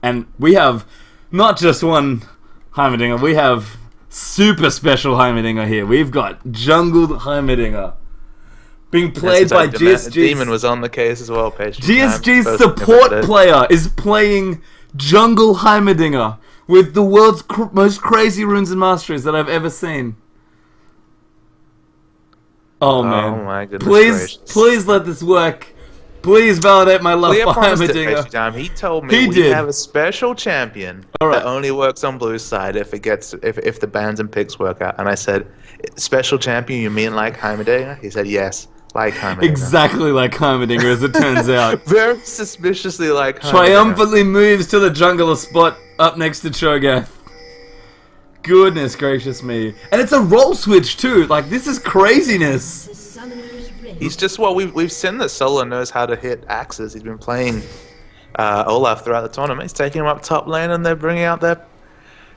And we have not just one Heimerdinger, we have super special Heimerdinger here. We've got jungle Heimerdinger. Being played by GSG. Demon was on the case as well, Page. GSG's support player is playing jungle Heimerdinger with the world's most crazy runes and masteries that I've ever seen. Oh man! Oh my goodness! Please let this work. Please validate my love for Heimerdinger. He told me we have a special champion that only works on blue side if the bans and picks work out. And I said, special champion? You mean like Heimerdinger? He said yes. Like Heimerdinger. Exactly like Heimerdinger, as it turns out. Very suspiciously like Heimerdinger. Triumphantly moves to the jungler spot up next to Cho'Gath. Goodness gracious me. And it's a role switch too. Like, this is craziness. He's just, well, we've seen that Solo knows how to hit axes. He's been playing Olaf throughout the tournament. He's taking him up top lane and they're bringing out their...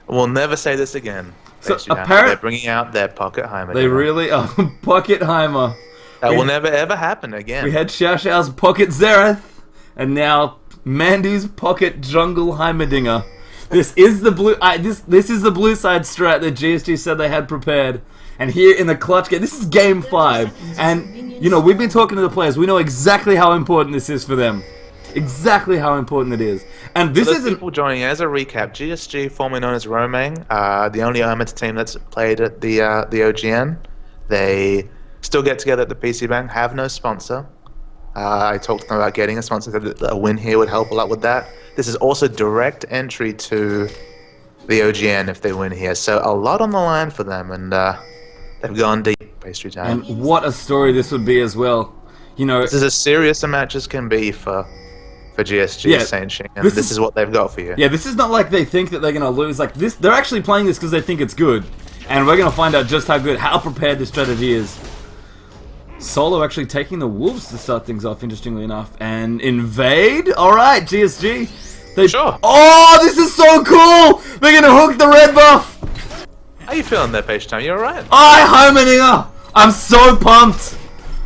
We'll never say this again. So they're bringing out their pocket Heimer. They really are. Pocket Heimer. That will never ever happen again. We had Xiao Xiao's pocket Xerath, and now Mandu's pocket jungle Heimerdinger. This is the blue. This is the blue side strat that GSG said they had prepared. And here in the clutch game, this is game 5, and you know we've been talking to the players. We know exactly how important this is for them. Exactly how important it is. And this isn't... people joining as a recap. GSG, formerly known as Romang, the only Armament team that's played at the OGN. They still get together at the PC Bank, have no sponsor. I talked to them about getting a sponsor, that a win here would help a lot with that. This is also direct entry to the OGN if they win here. So a lot on the line for them, and they've gone deep, pastry time. And what a story this would be as well. You know, this is as serious a match as can be for GSG, Saint Xing, and this is what they've got for you. Yeah, this is not like they think that they're going to lose. Like this, they're actually playing this because they think it's good. And we're going to find out just how prepared this strategy is. Solo actually taking the wolves to start things off, interestingly enough. And invade? Alright, GSG. Sure. Oh, this is so cool! They're going to hook the red buff! How you feeling there, Page Time? You alright? Heimerdinger! I'm so pumped!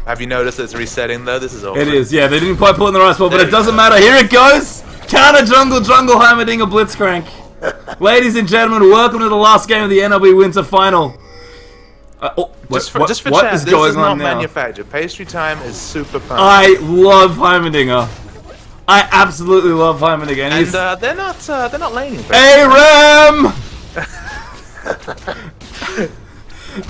Have you noticed it's resetting though? This is awesome. It is, yeah. They didn't quite put it in the right spot, but it doesn't matter. Here it goes! Counter jungle Heimerdinger Blitzcrank. Ladies and gentlemen, welcome to the last game of the NLB Winter Final. Just for chat, this is not manufactured. Pastry Time is super fun. I love Heimerdinger. I absolutely love Heimerdinger. And they're not laning. ARAM!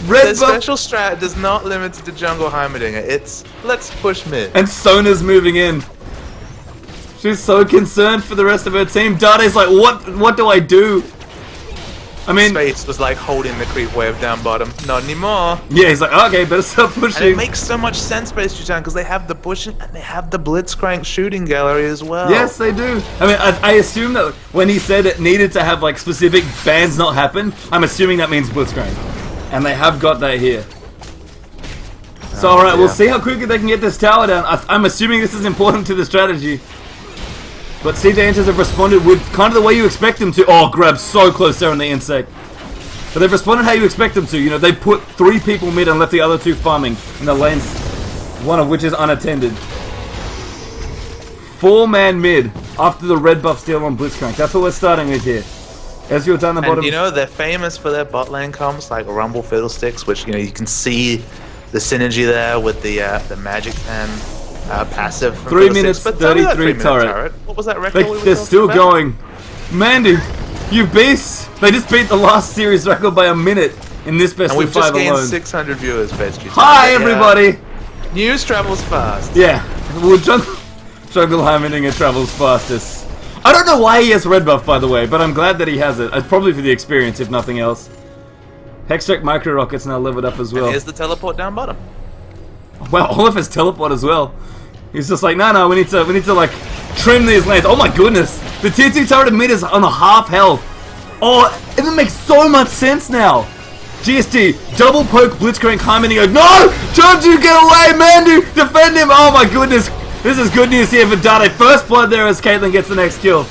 The special strat does not limit to jungle Heimerdinger. It's let's push mid. And Sona's moving in. She's so concerned for the rest of her team. Dade's like, what do I do? I mean, Space was like holding the creep wave down bottom. Not anymore. Yeah, he's like, okay, better stop pushing. And it makes so much sense, Space Jutan, because they have the pushing and they have the Blitzcrank shooting gallery as well. Yes, they do. I mean, I assume that when he said it needed to have like specific bans not happen, I'm assuming that means Blitzcrank. And they have got that here. So alright, we'll see how quickly they can get this tower down. I'm assuming this is important to the strategy. But CJ Entus have responded with kind of the way you expect them to. Oh, grab so close there on the inSec. But they've responded how you expect them to. You know, they put 3 people mid and left the other 2 farming in the lanes, one of which is unattended. 4-man mid after the red buff steal on Blitzcrank. That's what we're starting with here. As you're down the bottom. And you know, they're famous for their bot lane comps like Rumble Fiddlesticks, which, you know, you can see the synergy there with the Magic Pen. Passive. 3 minutes, 33 turret. What was that record? They're still going. Mandy, you beast! They just beat the last series record by a minute in this best of 5 alone. And we've just gained 600 viewers, Best GT. Hi, everybody! News travels fast. Yeah, well, Jungle Heimerdinger travels fastest. I don't know why he has red buff, by the way, but I'm glad that he has it. It's probably for the experience, if nothing else. Hextech Micro Rocket's now leveled up as well. And here's the teleport down bottom. Wow, Olaf has teleport as well. He's just like, no, we need to like trim these lanes. Oh my goodness, the tier 2 turret mid is on a half health. Oh, and it makes so much sense now. GSG double poke Blitzcrank Heimerdinger. No, don't you get away, Mandu! Defend him! Oh my goodness, this is good news here for Dade. First blood there as Caitlyn gets the next kill.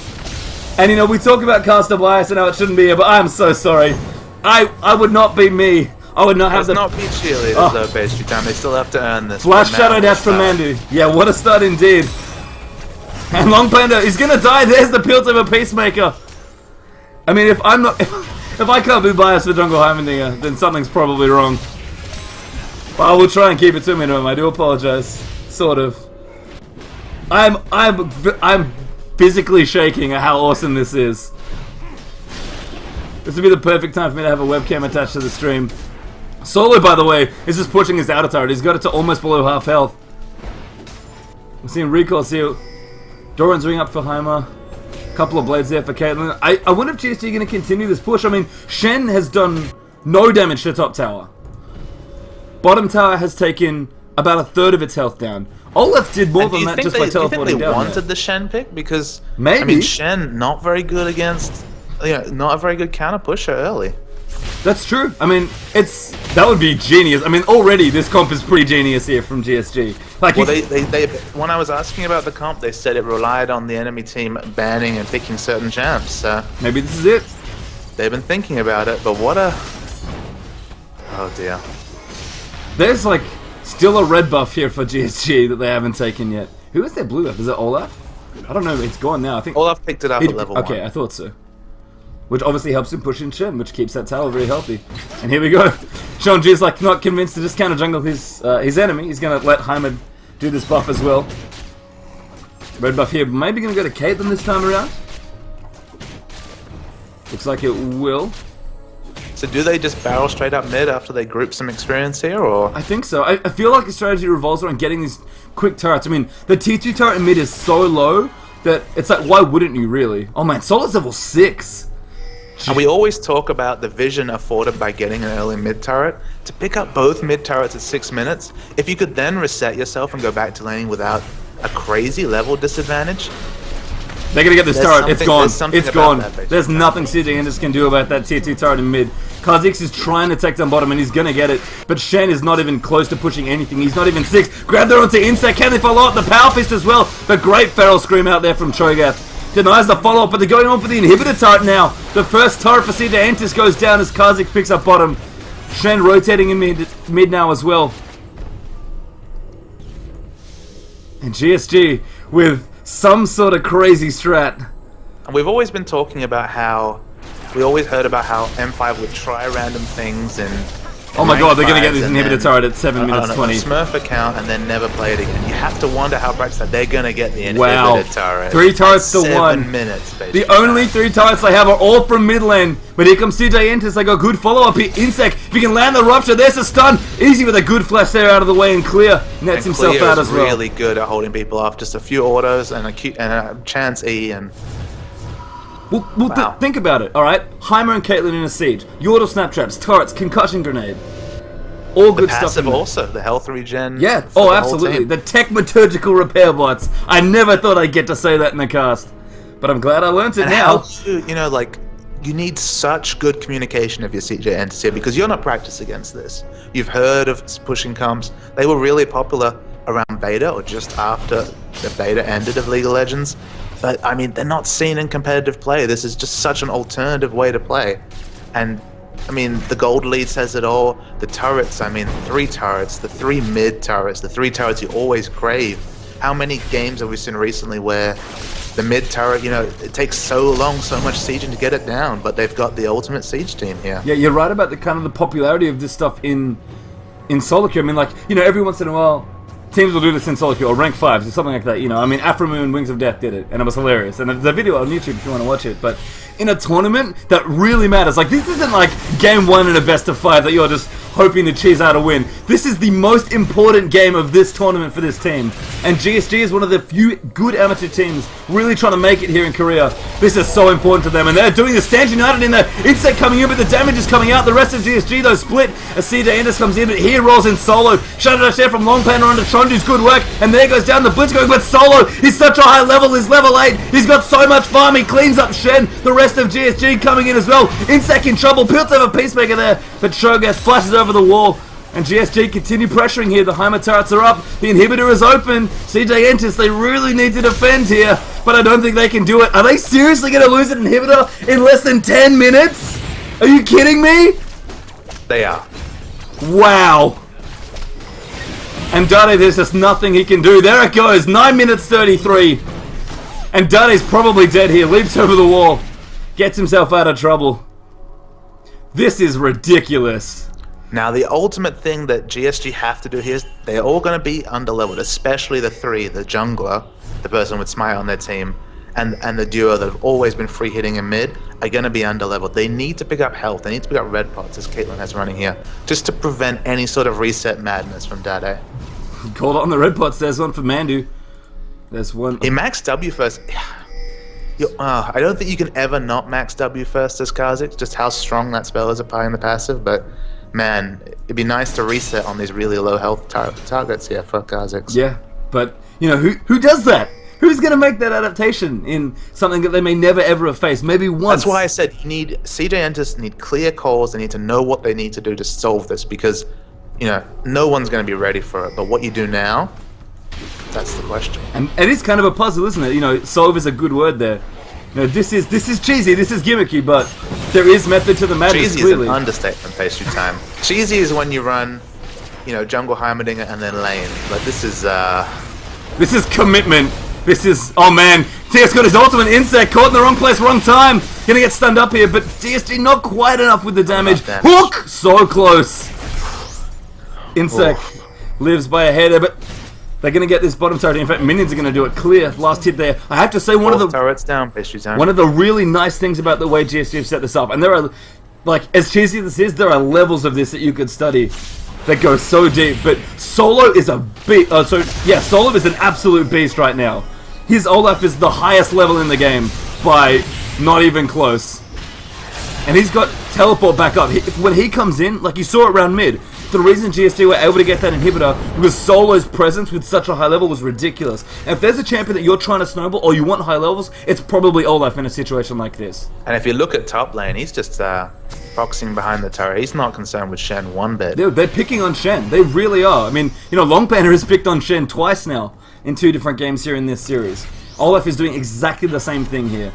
And you know, we talk about caster bias and how it shouldn't be here, but I'm so sorry. I would not be me. I would not have not beat cheerleaders though, Pastry Time. They still have to earn this. Flash Shadow Dash from Mandu. Yeah, what a start indeed. And Long Panda is gonna die. There's the Piltover Peacemaker. I mean, if I'm not, if I can't be biased for Jungle Heimendinger, then something's probably wrong. But I will try and keep it to a minimum. I do apologize. Sort of. I'm physically shaking at how awesome this is. This would be the perfect time for me to have a webcam attached to the stream. Solo, by the way, is just pushing his outer turret. He's got it to almost below half health. We're seeing recoils here. Doran's ring up for Heimer. Couple of blades there for Caitlyn. I wonder if GSG are going to continue this push. I mean, Shen has done no damage to top tower. Bottom tower has taken about a third of its health down. Olaf did more than that just by teleporting down. Do you think they wanted the Shen pick? Because, maybe. I mean, Shen, not very good against, not a very good counter pusher early. That's true. I mean, that would be genius. I mean, already this comp is pretty genius here from GSG. Like, well, they when I was asking about the comp, they said it relied on the enemy team banning and picking certain champs. So maybe this is it. They've been thinking about it, but what a... Oh dear. There's like still a red buff here for GSG that they haven't taken yet. Who is their blue buff? Is it Olaf? I don't know. It's gone now. I think Olaf picked it up at level 1. Okay, I thought so. Which obviously helps him push in Shen, which keeps that tower very healthy. And here we go. Sean G is like not convinced to just counter jungle his enemy. He's gonna let Heimer do this buff as well. Red buff here, maybe gonna go to Caitlyn this time around. Looks like it will. So do they just barrel straight up mid after they group some experience here, or? I think so. I feel like the strategy revolves around getting these quick turrets. I mean, the T2 turret in mid is so low that it's like, why wouldn't you really? Oh man, Solar's level 6. And we always talk about the vision afforded by getting an early mid turret. To pick up both mid turrets at 6 minutes, if you could then reset yourself and go back to laning without a crazy level disadvantage. They're gonna get this turret. It's gone. It's gone. There's nothing CJ Entus can do about that tier 2 turret in mid. Kha'Zix is trying to take down bottom and he's gonna get it. But Shen is not even close to pushing anything. He's not even 6. Grab there onto inSec. Can they follow up? The Power Fist as well. The great Feral Scream out there from Cho'Gath. Denies the follow-up, but they're going on for the inhibitor turret now. The first turret for CJ Entus goes down as Kha'Zix picks up bottom. Shen rotating in mid now as well. And GSG with some sort of crazy strat. And we've always been talking about how, we always heard about how M5 would try random things and... Oh my god, they're going to get this inhibitor turret at 7 minutes 20. Smurf account and then never play it again. You have to wonder how practice that they're going to get the inhibitor turret. 3 turrets to 1. 7 minutes, basically. The only 3 turrets they have are all from mid lane. But here comes CJ Entus. They got good follow-up here. inSec, if he can land the rupture, there's a stun. Easy with a good flash there out of the way, and Clear nets himself out as well. Really good at holding people off. Just a few autos and a chance E and... Well, wow. Think about it, alright? Heimer and Caitlyn in a siege. Yordle snap traps, turrets, concussion grenade. All good stuff. Passive also, the health regen. Yeah, oh absolutely. The techmaturgical repair bots. I never thought I'd get to say that in the cast. But I'm glad I learnt it and now. You know, like, you need such good communication if you're CJ Entus here, because you're not practiced against this. You've heard of pushing comps. They were really popular around beta or just after the beta ended of League of Legends. But, I mean, they're not seen in competitive play. This is just such an alternative way to play. And, I mean, the gold lead says it all. The turrets, I mean, 3 turrets, the 3 mid turrets, the 3 turrets you always crave. How many games have we seen recently where the mid turret, you know, it takes so long, so much sieging to get it down, but they've got the ultimate siege team here. Yeah, you're right about the kind of the popularity of this stuff in solo queue. I mean, like, you know, every once in a while, teams will do this in solo queue, or rank 5s, or something like that, you know. I mean, Afromoon Wings of Death did it, and it was hilarious. And there's a video on YouTube if you want to watch it, but in a tournament that really matters. Like, this isn't like game 1 in a best of 5 that you're just hoping to cheese out a win. This is the most important game of this tournament for this team. And GSG is one of the few good amateur teams really trying to make it here in Korea. This is so important to them. And they're doing the Stand United in there. inSec coming in, but the damage is coming out. The rest of GSG, though, split as CJ Entus comes in, but here rolls in Solo. Shadow Dash there from Long Panda onto Chonju's good work. And there goes down the Blitz going, but Solo, he's such a high level. He's level 8. He's got so much farm. He cleans up Shen. The rest of GSG coming in as well. inSec in trouble. Piltover Peacemaker there, but Cho'Gath flashes over the wall. And GSG continue pressuring here. The Heimer turrets are up. The inhibitor is open. CJ Entus, they really need to defend here. But I don't think they can do it. Are they seriously going to lose an inhibitor in less than 10 minutes? Are you kidding me? They are. Wow. And dade, there's just nothing he can do. There it goes. 9 minutes 33. And dade's probably dead here. Leaps over the wall. Gets himself out of trouble. This is ridiculous. Now, the ultimate thing that GSG have to do here is they're all going to be underleveled, especially the three, the jungler, the person with Smite on their team, and the duo that have always been free hitting in mid are going to be underleveled. They need to pick up health. They need to pick up red pots, as Caitlyn has running here, just to prevent any sort of reset madness from dade. Called on the red pots. There's one for Mandu. There's one. He max W first. I don't think you can ever not max W first as Kha'Zix, just how strong that spell is applying the passive, but man, it'd be nice to reset on these really low health targets here for Kha'Zix. Yeah, but, you know, who does that? Who's going to make that adaptation in something that they may never ever have faced? Maybe once. That's why I said you need CJ Entus need clear calls. They need to know what they need to do to solve this because, you know, no one's going to be ready for it. But what you do now, that's the question. And it is kind of a puzzle, isn't it? You know, solve is a good word there. You know, this is cheesy, this is gimmicky, but there is method to the madness. Cheesy clearly. is an understatement, pastry time. Cheesy is when you run, you know, jungle Heimerdinger and then lane. But this is commitment. This is, oh man, TS got his ultimate inSec, caught in the wrong place, wrong time. Gonna get stunned up here, but GSG not quite enough with the damage. Hook! So close. inSec lives by a header, but they're gonna get this bottom turret. In fact, minions are gonna do it clear. Last hit there. I have to say one of the turrets down, pastry time. One of the really nice things about the way GSG have set this up, and there are, like, as cheesy as this is, there are levels of this that you could study that go so deep, but Solo is a beast. Solo is an absolute beast right now. His Olaf is the highest level in the game by not even close. And he's got teleport back up. When he comes in, like you saw it around mid, the reason GSG were able to get that inhibitor because Solo's presence with such a high level was ridiculous. And if there's a champion that you're trying to snowball or you want high levels, it's probably Olaf in a situation like this. And if you look at top lane, he's just boxing behind the turret. He's not concerned with Shen one bit. They're picking on Shen. They really are. I mean, you know, Longpanner has picked on Shen twice now in 2 different games here in this series. Olaf is doing exactly the same thing here.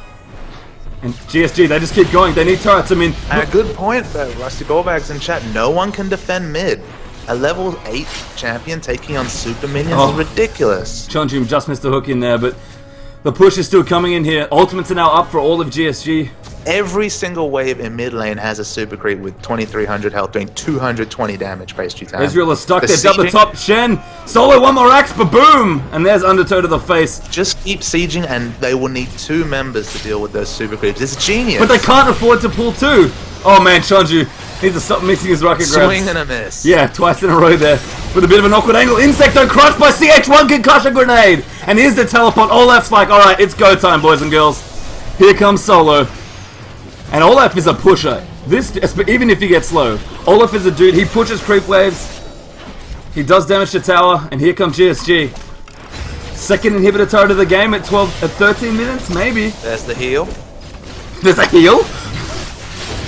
And GSG, they just keep going. They need turrets. I mean, and a good point for Rusty Goldbags in chat. No one can defend mid. A level 8 champion taking on super minions is ridiculous. Chonjum just missed the hook in there, but the push is still coming in here. Ultimates are now up for all of GSG. Every single wave in mid lane has a super creep with 2300 health doing 220 damage, pastry time. Ezreal is stuck there, up the top. Shen, Solo, one more axe, ba-boom! And there's Undertow to the face. Just keep sieging and they will need 2 members to deal with those super creeps. It's genius. But they can't afford to pull 2. Oh man, Chonju needs to stop missing his rocket grabs. Swing and a miss. Yeah, twice in a row there. With a bit of an awkward angle. Insecto crushed by CH1 concussion grenade. And here's the teleport. Olaf's like, alright, it's go time, boys and girls. Here comes Solo. And Olaf is a pusher. Even if he gets slow. Olaf is a dude, he pushes creep waves. He does damage to tower, and here comes GSG. Second inhibitor turret of the game at 13 minutes, maybe. There's the heal. There's a heal?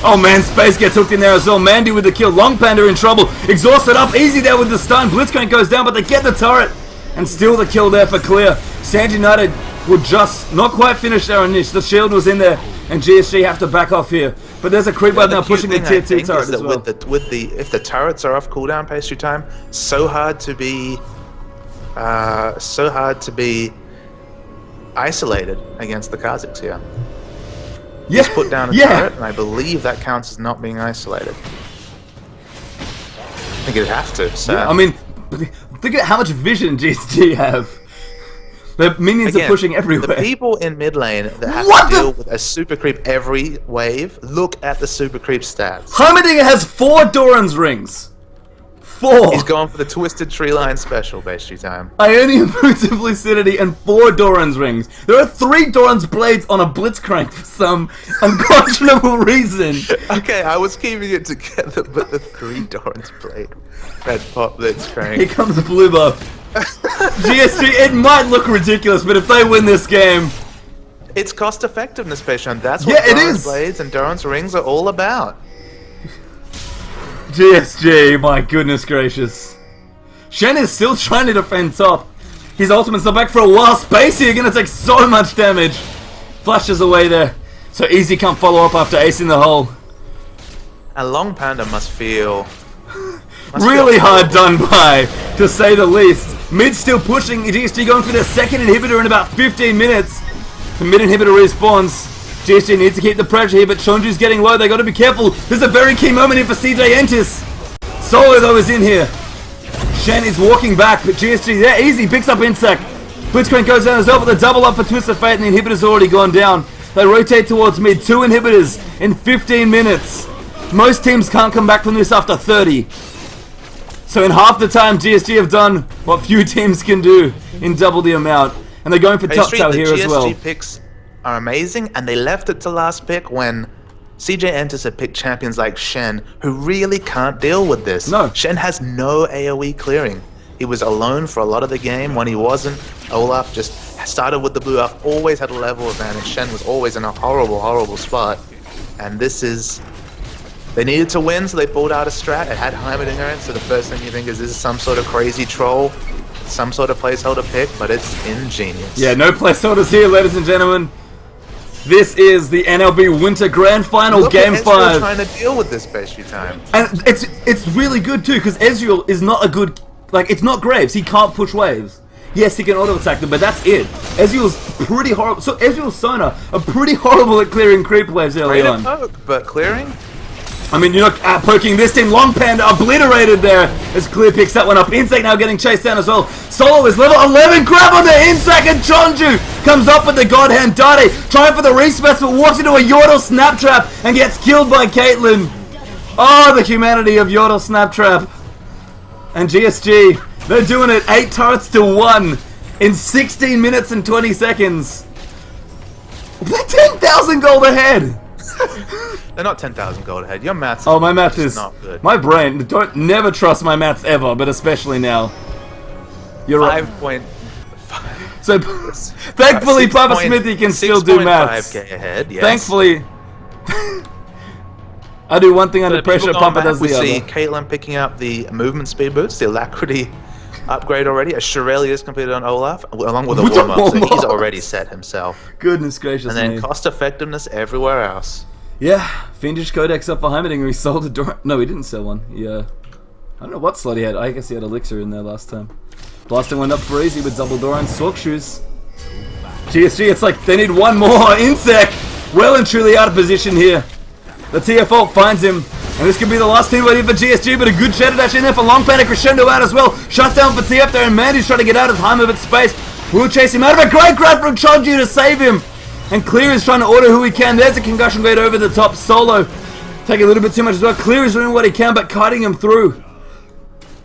Oh man, Space gets hooked in there as well. Mandy with the kill. Long Panda in trouble. Exhausted up, easy there with the stun. Blitzcrank goes down, but they get the turret. And still the kill there for clear. Stand United would just not quite finish their initial. The shield was in there, and GSG have to back off here. But there's a creep right now pushing the tier 2 turret as well. If the turrets are off cooldown pastry time, so hard to be isolated against the Kha'Zix here. Yeah. Just put down a turret, and I believe that counts as not being isolated. I think it'd have to. So. Yeah, I mean, think at how much vision GSG have. The minions are pushing everywhere. The people in mid lane that have to deal with a super creep every wave, look at the super creep stats. Heimerdinger has 4 Doran's rings. 4. He's going for the Twisted Tree Line special, pastry time. Ionian Boots of Lucidity and 4 Doran's rings. There are 3 Doran's blades on a Blitzcrank for some unconscionable reason. Okay, I was keeping it together, but the 3 Doran's blade. Red Pot Blitzcrank. Here comes the blue buff. GSG, it might look ridiculous, but if they win this game... It's cost effectiveness, patient. That's what Doran's blades and Doran's rings are all about. GSG, my goodness gracious. Shen is still trying to defend top. His ultimate's not back for a while. Spacey are going to take so much damage. Flashes away there. So Easy can't follow up after acing the hole. And Long Panda must feel... really hard done by, to say the least. Mid still pushing, GSG going for their second inhibitor in about 15 minutes. The mid inhibitor respawns. GSG needs to keep the pressure here, but Chonju's getting low. They got to be careful. This is a very key moment here for CJ Entus. Solo though is in here. Shen is walking back, but GSG there, easy, picks up inSec. Blitzcrank goes down as well, but the double up for Twist of Fate, and the inhibitor's already gone down. They rotate towards mid, 2 inhibitors in 15 minutes. Most teams can't come back from this after 30. So in half the time, GSG have done what few teams can do in double the amount. And they're going for top tower here as well. GSG picks are amazing, and they left it to last pick when CJ Entus had picked champions like Shen, who really can't deal with this. No. Shen has no AoE clearing. He was alone for a lot of the game. When he wasn't, Olaf just started with the blue buff, always had a level advantage. Shen was always in a horrible, horrible spot. And this is... They needed to win, so they pulled out a strat. It had Heimerdinger in it, so the first thing you think is this is some sort of crazy troll, some sort of placeholder pick, but it's ingenious. Yeah, no placeholders here, ladies and gentlemen. This is the NLB Winter Grand Final, Look Game at 5. trying to deal with this pastry time. And it's really good too, because Ezreal is not a good... Like, it's not Graves. He can't push waves. Yes, he can auto-attack them, but that's it. Ezreal's pretty horrible. So Ezreal's Sona are pretty horrible at clearing creep waves early Great on. at poke, but clearing? I mean, you're not poking this team. Long Panda obliterated there as Clear picks that one up. inSec now getting chased down as well. Solo is level 11. Grab on the inSec, and Chonju comes up with the God Hand. Dade trying for the respec, but walks into a Yordle Snap Trap and gets killed by Caitlyn. Oh, the humanity of Yordle Snap Trap. And GSG, they're doing it 8 turrets to 1 in 16 minutes and 20 seconds. They're 10,000 gold ahead. They're not 10,000 gold ahead. Your maths. Oh, my math is not good. My brain. Don't never trust my maths ever, but especially now. You're right. 5.5. So, thankfully, Papa Smithy can still do maths. 6.5k ahead. Yes. Thankfully, I do one thing under pressure. Papa does the other. We see Caitlyn picking up the movement speed boots, the alacrity upgrade already. A Shirelli completed on Olaf, along with a warm-up, so he's already set himself. Goodness gracious And then me. cost effectiveness everywhere else. Yeah, Fiendish Codex up for Heimerdinger. He sold a door. No, he didn't sell one. I don't know what slot he had. I guess he had Elixir in there last time. Blasting one up for easy with double Doran Sork Shoes. GSG, it's like they need one more. inSec, well and truly out of position here. The TFO finds him, and this could be the last team waiting for GSG, but a good shadow dash in there for Long Panic Crescendo out as well. Shut down for TF there, and Mandy's trying to get out of Heimer's space. We'll chase him out of a great grab from Chonju to save him. And Clear is trying to order who he can. There's a concussion grade over the top. Solo taking a little bit too much as well. Clear is doing what he can, but kiting him through.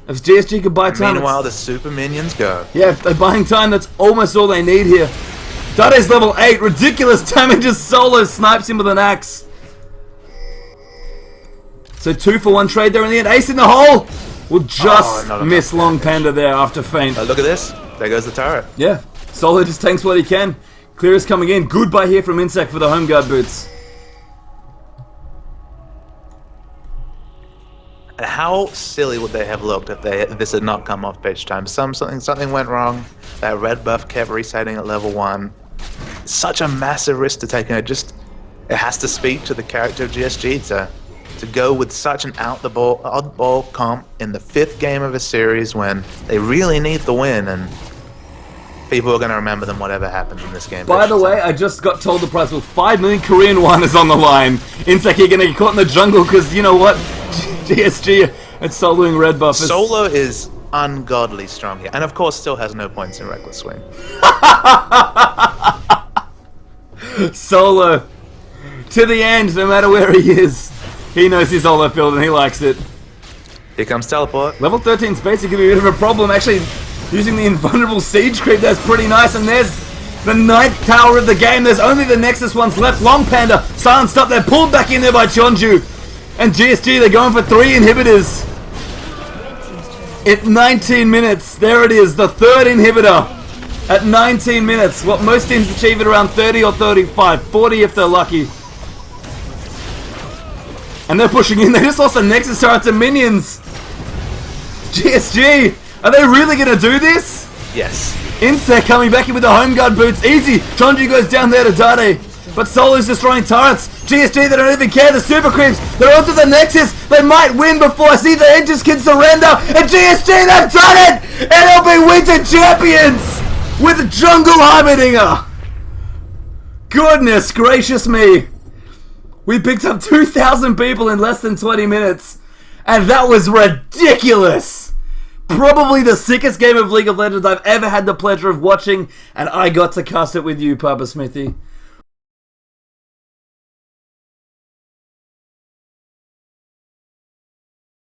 If GSG could buy time. Meanwhile, the super minions go. Yeah, if they're buying time, that's almost all they need here. Dade's level 8. Ridiculous damage as Solo snipes him with an axe. So 2 for 1 trade there in the end. Ace in the hole. Will just miss Long Panda there after feint. Look at this. There goes the turret. Yeah. Solo just tanks what he can. Clear is coming in. Good buy here from inSec for the home guard boots. And how silly would they have looked if this had not come off pitch time? Something went wrong. That red buff kept resetting at level 1. Such a massive risk to take, and it has to speak to the character of GSG to go with such an oddball comp in the 5th game of a series when they really need the win, and people are going to remember them whatever happens in this game. By the way, I just got told the price was 5 million Korean won is on the line. inSec here going to get caught in the jungle because, you know what? GSG and soloing red buff. Solo is ungodly strong here. And of course still has no points in Reckless Swing. Solo. To the end, no matter where he is. He knows his solo field and he likes it. Here comes Teleport. Level 13 is basically a bit of a problem. Actually, using the invulnerable siege creep, that's pretty nice. And there's the 9th tower of the game. There's only the Nexus ones left. Long Panda, silenced up there, pulled back in there by Chonju. And GSG, they're going for 3 inhibitors. At 19 minutes, there it is, the 3rd inhibitor. At 19 minutes, what most teams achieve at around 30 or 35, 40 if they're lucky. And they're pushing in, they just lost a Nexus turret to minions. GSG, are they really going to do this? Yes. inSec coming back in with the home guard boots, easy. Chonju goes down there to Dade. But Solo's destroying turrets. GSG, they don't even care. The super creeps, they're onto the Nexus. They might win before I see the Entus can surrender. And GSG, they've done it! NLB Winter Champions with Jungle Heimerdinger. Goodness gracious me! We picked up 2,000 people in less than 20 minutes, and that was ridiculous! Probably the sickest game of League of Legends I've ever had the pleasure of watching, and I got to cast it with you, Papa Smithy.